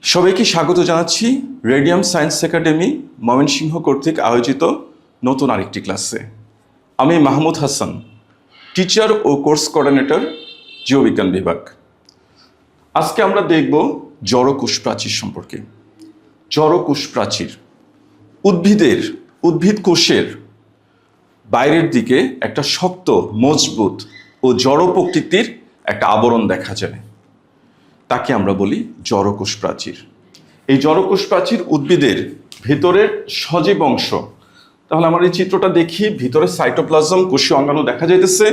সবাইকে স্বাগত জানাচ্ছি রেডিয়াম সায়েন্স একাডেমি ময়মনসিংহ কর্তৃক আয়োজিত নতুন আরেকটি ক্লাসে। আমি মাহমুদ হাসান, টিচার ও কোর্স কোঅর্ডিনেটর, জীববিজ্ঞান বিভাগ। আজকে আমরা দেখব জড়কোষ প্রাচীর সম্পর্কে। জড়কোষ প্রাচীর উদ্ভিদ কোষের বাইরের দিকে একটা শক্ত, মজবুত ও জড় প্রকৃতির একটা আবরণ দেখা যায়, তাকে আমরা বলি জড়কোষ প্রাচীর। এই জড়কোষ প্রাচীর উদ্ভিদের ভেতরের সজীব অংশ। তাহলে আমরা এই চিত্রটা দেখি, ভিতরে সাইটোপ্লাজম, কোষীয় অঙ্গাণু দেখা যাইতেছে।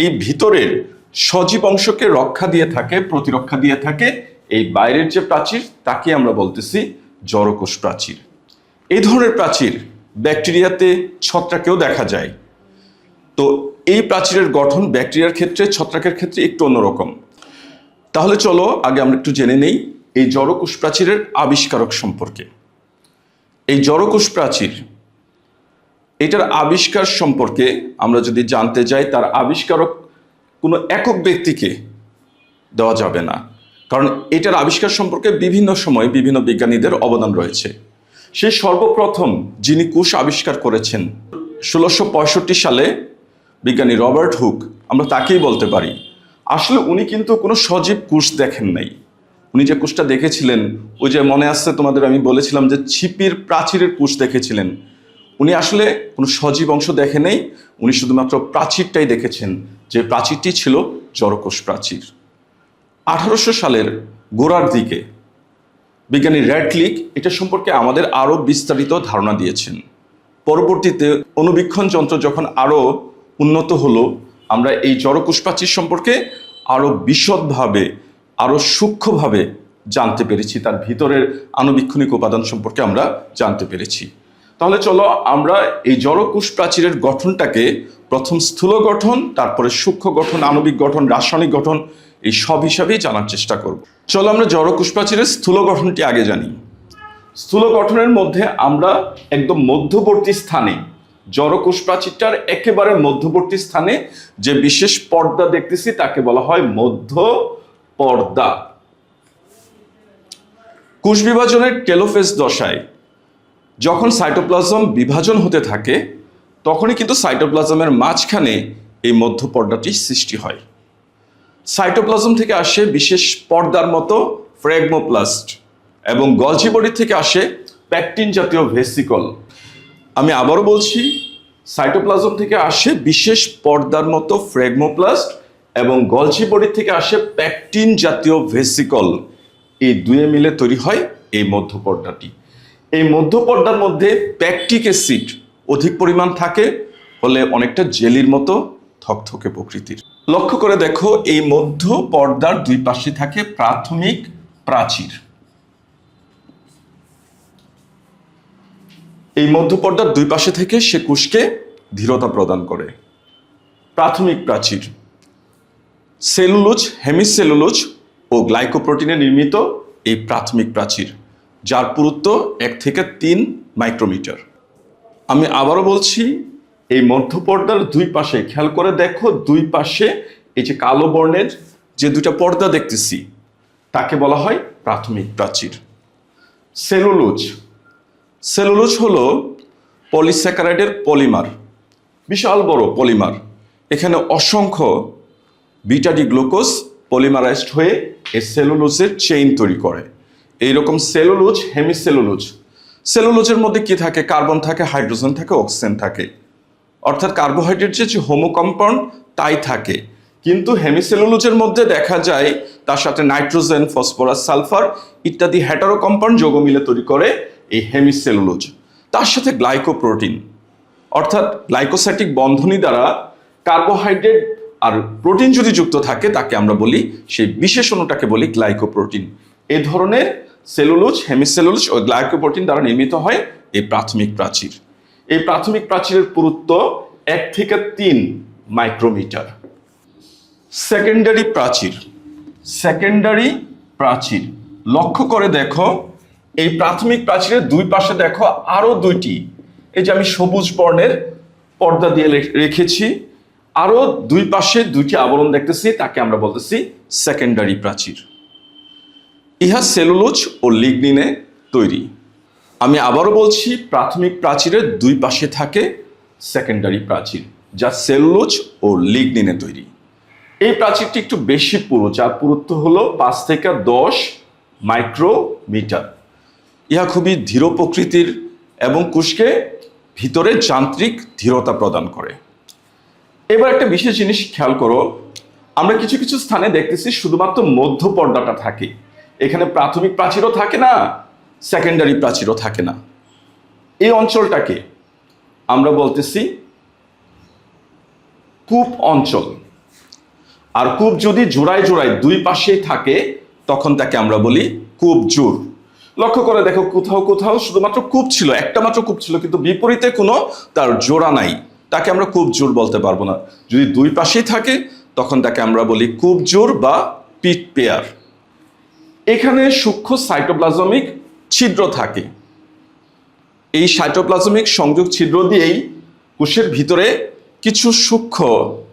এই ভিতরের সজীব অংশকে রক্ষা দিয়ে থাকে, প্রতিরক্ষা দিয়ে থাকে এই বাইরের যে প্রাচীর, তাকে আমরা বলতেছি জড়কোষ প্রাচীর। এই ধরনের প্রাচীর ব্যাকটেরিয়াতে, ছত্রাকেও দেখা যায়। তো এই প্রাচীরের গঠন ব্যাকটেরিয়ার ক্ষেত্রে, ছত্রাকের ক্ষেত্রে একটু অন্যরকম। তাহলে চলো আগে আমরা একটু জেনে নেই এই জড়কোষ প্রাচীরের আবিষ্কারক সম্পর্কে। এই জড়কোষ প্রাচীর, এটার আবিষ্কার সম্পর্কে আমরা যদি জানতে যাই, তার আবিষ্কারক কোনো একক ব্যক্তিকে দেওয়া যাবে না, কারণ এটার আবিষ্কার সম্পর্কে বিভিন্ন সময় বিভিন্ন বিজ্ঞানীদের অবদান রয়েছে। সেই সর্বপ্রথম যিনি কোষ আবিষ্কার করেছেন 1665 সালে বিজ্ঞানী রবার্ট হুক, আমরা তাকেই বলতে পারি। আসলে উনি কিন্তু কোনো সজীব কোষ দেখেন নাই। উনি যে কোষটা দেখেছিলেন, ওই যে মনে আসছে তোমাদের, আমি বলেছিলাম যে ছিপির প্রাচীরের কোষ দেখেছিলেন। উনি আসলে কোনো সজীব অংশ দেখে নেই, উনি শুধুমাত্র প্রাচীরটাই দেখেছেন, যে প্রাচীরটি ছিল জড়কোষ প্রাচীর। 1800 সালের গোড়ার দিকে বিজ্ঞানী র্যাডক্লিফ এটা সম্পর্কে আমাদের আরও বিস্তারিত ধারণা দিয়েছেন। পরবর্তীতে অণুবীক্ষণ যন্ত্র যখন আরও উন্নত হলো, আমরা এই জড়কোষ প্রাচীর সম্পর্কে আরও বিশদভাবে, আরও সূক্ষ্মভাবে জানতে পেরেছি। তার ভিতরের আণুবীক্ষণিক উপাদান সম্পর্কে আমরা জানতে পেরেছি। তাহলে চলো আমরা এই জড়কোষ প্রাচীরের গঠনটাকে প্রথম স্থূল গঠন, তারপরে সূক্ষ্ম গঠন, আণবিক গঠন, রাসায়নিক গঠন, এই সব হিসাবেই জানার চেষ্টা করব। চলো আমরা জড়কোষ প্রাচীরের স্থূল গঠনটি আগে জানি। স্থূল গঠনের মধ্যে আমরা একদম মধ্যবর্তী স্থানে, জড়কোষ প্রাচীরটার একেবারে মধ্যবর্তী স্থানে যে বিশেষ পর্দা দেখতেছি তাকে বলা হয় মধ্য পর্দা। কোষ বিভাজনের টেলোফেজ দশায় যখন সাইটোপ্লাজম বিভাজন হতে থাকে, তখনই কিন্তু সাইটোপ্লাজমের মাঝখানে এই মধ্য পর্দাটি সৃষ্টি হয়। সাইটোপ্লাজম থেকে আসে বিশেষ পর্দার মতো ফ্র্যাগমোপ্লাস্ট, এবং গলজি বডি থেকে আসে প্যাকটিন জাতীয় ভেসিকল। আমি আবারও বলছি, সাইটোপ্লাজম থেকে আসে বিশেষ পর্দার মতো ফ্র্যাগমোপ্লাস্ট, এবং গলজি বডি থেকে আসে প্যাকটিন জাতীয় ভেসিকল। এই দুয়ে মিলে তৈরি হয় এই মধ্য পর্দাটি। এই মধ্য পর্দার মধ্যে প্যাকটিক অ্যাসিড অধিক পরিমাণ থাকে, হলে অনেকটা জেলির মতো থকথকে প্রকৃতির। লক্ষ্য করে দেখো, এই মধ্য পর্দার দুই পাশে থাকে প্রাথমিক প্রাচীর। এই মধ্য পর্দার দুই পাশে থেকে সে কোষকে দৃঢ়তা প্রদান করে। প্রাথমিক প্রাচীর সেলুলোজ, হেমিসেলুলোজ ও গ্লাইকোপ্রোটিনে নির্মিত এই প্রাথমিক প্রাচীর, যার পুরুত্ব 1 থেকে 3 মাইক্রোমিটার। আমি আবারও বলছি, এই মধ্য পর্দার দুই পাশে খেয়াল করে দেখো, দুই পাশে এই যে কালো বর্ণের যে দুটা পর্দা দেখতেছি, তাকে বলা হয় প্রাথমিক প্রাচীর। সেলুলোজ হলো পলিস্যাকারাইডের পলিমার, বিশাল বড় পলিমার। এখানে অসংখ্য বিটা-ডি গ্লুকোজ পলিমারাইজড হয়ে এই সেলুলোজের চেইন তৈরি করে। এইরকম সেলুলোজ, হেমিসেলুলোজ। সেলুলোজের মধ্যে কি থাকে? কার্বন থাকে, হাইড্রোজেন থাকে, অক্সিজেন থাকে, অর্থাৎ কার্বোহাইড্রেট যে হোমো কম্পাউন্ড তাই থাকে। কিন্তু হেমিসেলুলোজের মধ্যে দেখা যায় তার সাথে নাইট্রোজেন, ফসফরাস, সালফার ইত্যাদি হেটারো কম্পাউন্ড যোগ মিলে তৈরি করে এই হেমিসেলুলোজ। তার সাথে গ্লাইকোপ্রোটিন, অর্থাৎ গ্লাইকোসাইটিক বন্ধনী দ্বারা কার্বোহাইড্রেট আর প্রোটিন যদি যুক্ত থাকে, তাকে আমরা বলি, সেই বিশেষ অণুটাকে বলি গ্লাইকোপ্রোটিন। এই ধরনের সেলুলোজ, হেমিসেলুলোজ ও গ্লাইকোপ্রোটিন দ্বারা নির্মিত হয় এই প্রাথমিক প্রাচীর। এই প্রাথমিক প্রাচীরের পুরুত্ব 1 থেকে 3 মাইক্রোমিটার। সেকেন্ডারি প্রাচীর লক্ষ্য করে দেখো, এই প্রাথমিক প্রাচীরের দুই পাশে দেখো আরো দুইটি, এই যে আমি সবুজ বর্ণের পর্দা দিয়ে রেখেছি, আরো দুই পাশে দুইটি আবরণ দেখতেছি, তাকে আমরা বলতেছি সেকেন্ডারি প্রাচীর। ইহা সেলুলোজ ও লিগনিনে তৈরি। আমি আবারও বলছি, প্রাথমিক প্রাচীরের দুই পাশে থাকে সেকেন্ডারি প্রাচীর, যা সেলুলোজ ও লিগনিনে তৈরি। এই প্রাচীরটি একটু বেশি পুরু, যার পুরুত্ব হলো 5 থেকে 10 মাইক্রোমিটার। ইহা খুবই ধীর প্রকৃতির এবং কোষকে ভিতরে যান্ত্রিক ধীরতা প্রদান করে। এবার একটা বিশেষ জিনিস খেয়াল করো, আমরা কিছু কিছু স্থানে দেখতেছি শুধুমাত্র মধ্য পর্দাটা থাকে, এখানে প্রাথমিক প্রাচীরও থাকে না, সেকেন্ডারি প্রাচীরও থাকে না। এই অঞ্চলটাকে আমরা বলতেছি কূপ অঞ্চল। আর কূপ যদি জোড়ায় জোড়ায় দুই পাশেই থাকে, তখন তাকে আমরা বলি কূপ জোড়। লক্ষ্য করে দেখো, কোথাও কোথাও শুধুমাত্র কূপ ছিল, একটা মাত্র কূপ ছিল, কিন্তু বিপরীতে কোনো তার জোড়া নাই, তাকে আমরা কূপ জোড় বলতে পারবো না। যদি দুই পাশেই থাকে, তখন তাকে আমরা বলি কূপ জোড় বা পিট পেয়ার। এখানে সূক্ষ্ম সাইটোপ্লাজমিক ছিদ্র থাকে। এই সাইটোপ্লাজমিক সংযোগ ছিদ্র দিয়েই কোষের ভিতরে কিছু সূক্ষ্ম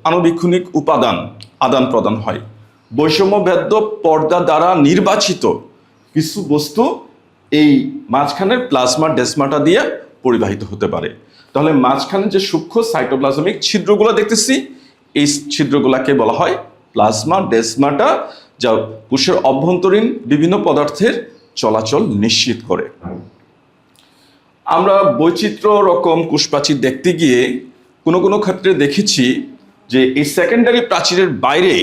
আণুবীক্ষণিক উপাদান আদান প্রদান হয়। বৈষম্যভেদ্য পর্দা দ্বারা নির্বাচিত কিছু বস্তু এই মাঝখানের প্লাজমা ডেসমাটা দিয়ে পরিবাহিত হতে পারে। তাহলে মাঝখানে যে সূক্ষ্ম সাইটোপ্লাজমিক ছিদ্রগুলো দেখতেছি, এই ছিদ্রগুলোকে বলা হয় প্লাজমা ডেসমাটা, যা কোষের অভ্যন্তরীণ বিভিন্ন পদার্থের চলাচল নিশ্চিত করে। আমরা বৈচিত্র্য রকম কোষপ্রাচীর দেখতে গিয়ে কোনো কোনো ক্ষেত্রে দেখেছি যে এই সেকেন্ডারি প্রাচীরের বাইরে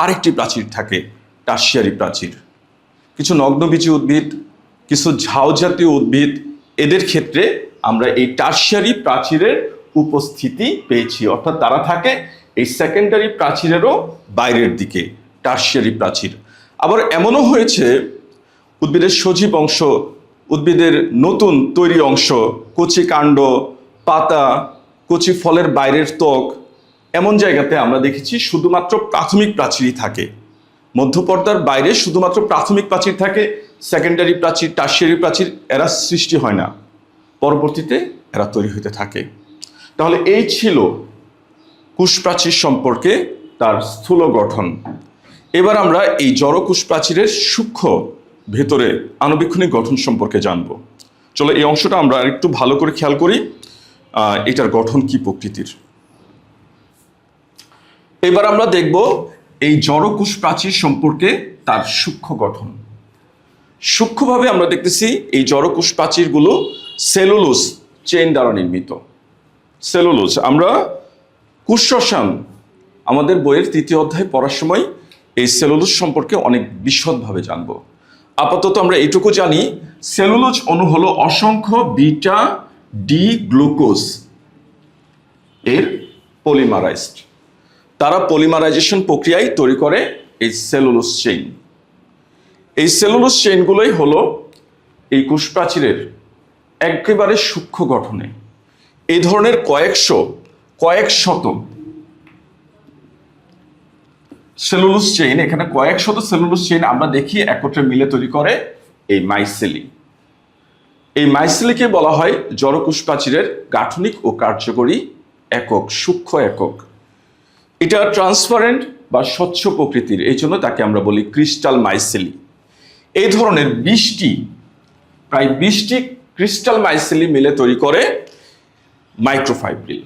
আরেকটি প্রাচীর থাকে, টারশিয়ারি প্রাচীর। কিছু নগ্নবীজী উদ্ভিদ, কিছু ঝাউ জাতীয় উদ্ভিদ, এদের ক্ষেত্রে আমরা এই টারশিয়ারি প্রাচীরের উপস্থিতি পেয়েছি, অর্থাৎ তারা থাকে এই সেকেন্ডারি প্রাচীরেরও বাইরের দিকে, টারশিয়ারি প্রাচীর। আবার এমনও হয়েছে উদ্ভিদের সজীব অংশ, উদ্ভিদের নতুন তৈরি অংশ, কচি কাণ্ড, পাতা, কচি ফলের বাইরের ত্বক, এমন জায়গাতে আমরা দেখেছি শুধুমাত্র প্রাথমিক প্রাচীরই থাকে। মধ্যপর্দার বাইরে শুধুমাত্র প্রাথমিক প্রাচীর থাকে, সেকেন্ডারি প্রাচীর, টারশিয়ারি প্রাচীর এরা সৃষ্টি হয় না, পরবর্তীতে এরা তৈরি হতে থাকে। তাহলে এই ছিল কোষপ্রাচীর সম্পর্কে তার স্থূল গঠন। এবার আমরা এই জড় কোষপ্রাচীরের সূক্ষ্ম ভেতরে আণুবীক্ষণিক গঠন সম্পর্কে জানব। চলো এই অংশটা আমরা একটু ভালো করে খেয়াল করি, এটার গঠন কি প্রকৃতির। এবার আমরা দেখব এই জড় কোষপ্রাচীর সম্পর্কে তার সূক্ষ্ম গঠন। সূক্ষ্মভাবে আমরা দেখতেছি এই জড় কোষপ্রাচীরগুলো সেলুলোজ চেইন দ্বারা নির্মিত। সেলুলোজ আমরা কোষরসায়ন আমাদের বইয়ের 3য় অধ্যায় পড়ার সময় এই সেলুলোজ সম্পর্কে অনেক বিশদভাবে জানব। আপাতত আমরা এইটুকু জানি, সেলুলোজ অণু হলো অসংখ্য বিটা ডি গ্লুকোজ এর পলিমারাইজড। তারা পলিমারাইজেশন প্রক্রিয়ায় তৈরি করে এই সেলুলোজ চেইন। এই সেলুলোজ চেইনগুলোই হলো এই কোষপ্রাচীরের একেবারে সূক্ষ্ম গঠনে। এই ধরনের কয়েক শত সেলুলোজ চেইন, এখানে কয়েক শত সেলুলোজ চেইন আমরা দেখি একত্রে মিলে তৈরি করে এই মাইসেলি। এই মাইসেলিকে বলা হয় জড় কোষপ্রাচীরের গাঠনিক ও কার্যকরী একক, সূক্ষ্ম একক। এটা ট্রান্সপারেন্ট বা স্বচ্ছ প্রকৃতির, এই জন্য তাকে আমরা বলি ক্রিস্টাল মাইসেলি। এই ধরনের প্রায় 20টি ক্রিস্টাল মাইসেলি মিলে তৈরি করে মাইক্রোফাইব্রিল।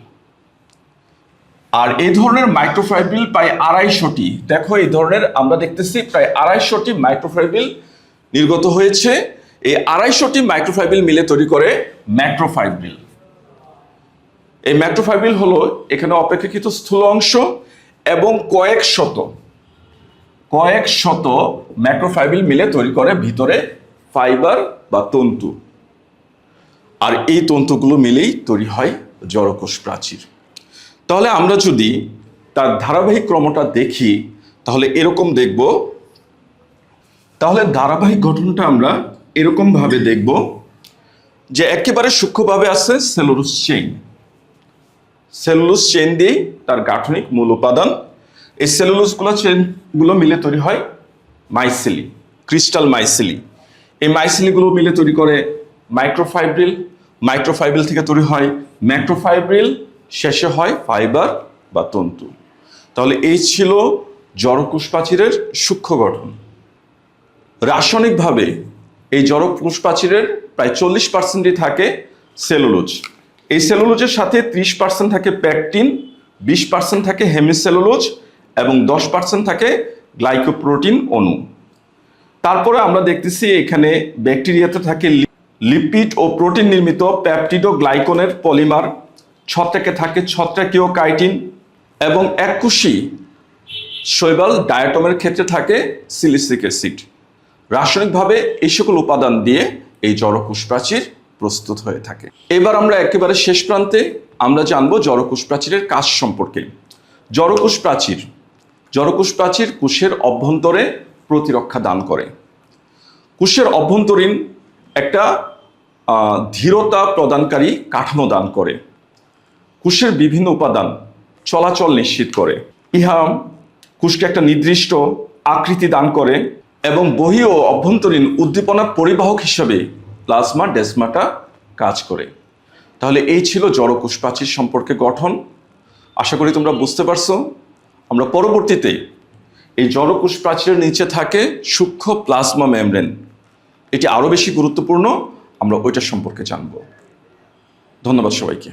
আর এই ধরনের মাইক্রোফাইব্রিল প্রায় 250টি, দেখো এই ধরনের আমরা দেখতেছি প্রায় 250টি মাইক্রোফাইব্রিল নির্গত হয়েছে। এই 250টি মাইক্রোফাইব্রিল মিলে তৈরি করে ম্যাক্রোফাইব্রিল। এই ম্যাক্রোফাইব্রিল হলো এখানে অপেক্ষাকৃত স্থূল অংশ এবং কয়েক শত ম্যাক্রোফাইব্রিল মিলে তৈরি করে ভিতরে ফাইবার বা তন্তু। আর এই তন্তুগুলো মিলেই তৈরি হয় জড় কোষপ্রাচীর। তাহলে আমরা যদি তার ধারাবাহিক ক্রমটা দেখি, তাহলে এরকম দেখব। তাহলে ধারাবাহিক গঠনটা আমরা এরকম ভাবে দেখব যে একেবারে সূক্ষ্মভাবে আছে সেলুলোজ চেইন। সেলুলোজ চেইন দিয়ে তার গাঠনিক মূল উপাদান। এই চেইনগুলো মিলে তৈরি হয় মাইসেলি, ক্রিস্টাল মাইসেলি। এই মাইসেলিগুলো মিলে তৈরি করে মাইক্রোফাইব্রিল। মাইক্রোফাইব্রিল থেকে তৈরি হয় ম্যাক্রোফাইব্রিল, শেষে হয় ফাইবার বা তন্তু। তাহলে এই ছিল জড়কোষ প্রাচীরের সূক্ষ্ম গঠন। রাসায়নিকভাবে এই জড়কোষ প্রাচীরের প্রায় 40% থাকে সেলুলোজ। এই সেলুলোজের সাথে 30% থাকে প্যাকটিন, 20% থাকে হেমিসেলুলোজ এবং 10% থাকে গ্লাইকোপ্রোটিন অণু। তারপরে আমরা দেখতেছি এখানে ব্যাকটেরিয়াতে থাকে লিপিড ও প্রোটিন নির্মিত প্যাপটিডোগ্লাইকনের পলিমার, ছত্রাকে থাকে ছত্রাকীয় কাইটিন এবং এককোষী শৈবাল ডায়াটমের ক্ষেত্রে থাকে সিলিসিক অ্যাসিড। রাসায়নিকভাবে এই সকল উপাদান দিয়ে এই জড়কোষ প্রাচীর প্রস্তুত হয়ে থাকে। এবার আমরা একেবারে শেষ প্রান্তে আমরা জানবো জড়কোষ প্রাচীরের কাজ সম্পর্কে। জড়কোষ প্রাচীর কোষের অভ্যন্তরে প্রতিরক্ষা দান করে। কোষের অভ্যন্তরীণ একটা ধীরতা প্রদানকারী কাঠামো দান করে। কোষের বিভিন্ন উপাদান চলাচল নিশ্চিত করে। ইহা কোষকে একটা নির্দিষ্ট আকৃতি দান করে এবং বহি ও অভ্যন্তরীণ উদ্দীপনা পরিবাহক হিসাবে প্লাজমা ডেসমাটা কাজ করে। তাহলে এই ছিল জড়কোষ প্রাচীর সম্পর্কে গঠন। আশা করি তোমরা বুঝতে পারছো। আমরা পরবর্তীতে এই জড়কোষ প্রাচীরের নিচে থাকে সূক্ষ্ম প্লাজমা মেমব্রেন, এটি আরও বেশি গুরুত্বপূর্ণ, আমরা ওইটা সম্পর্কে জানব। ধন্যবাদ সবাইকে।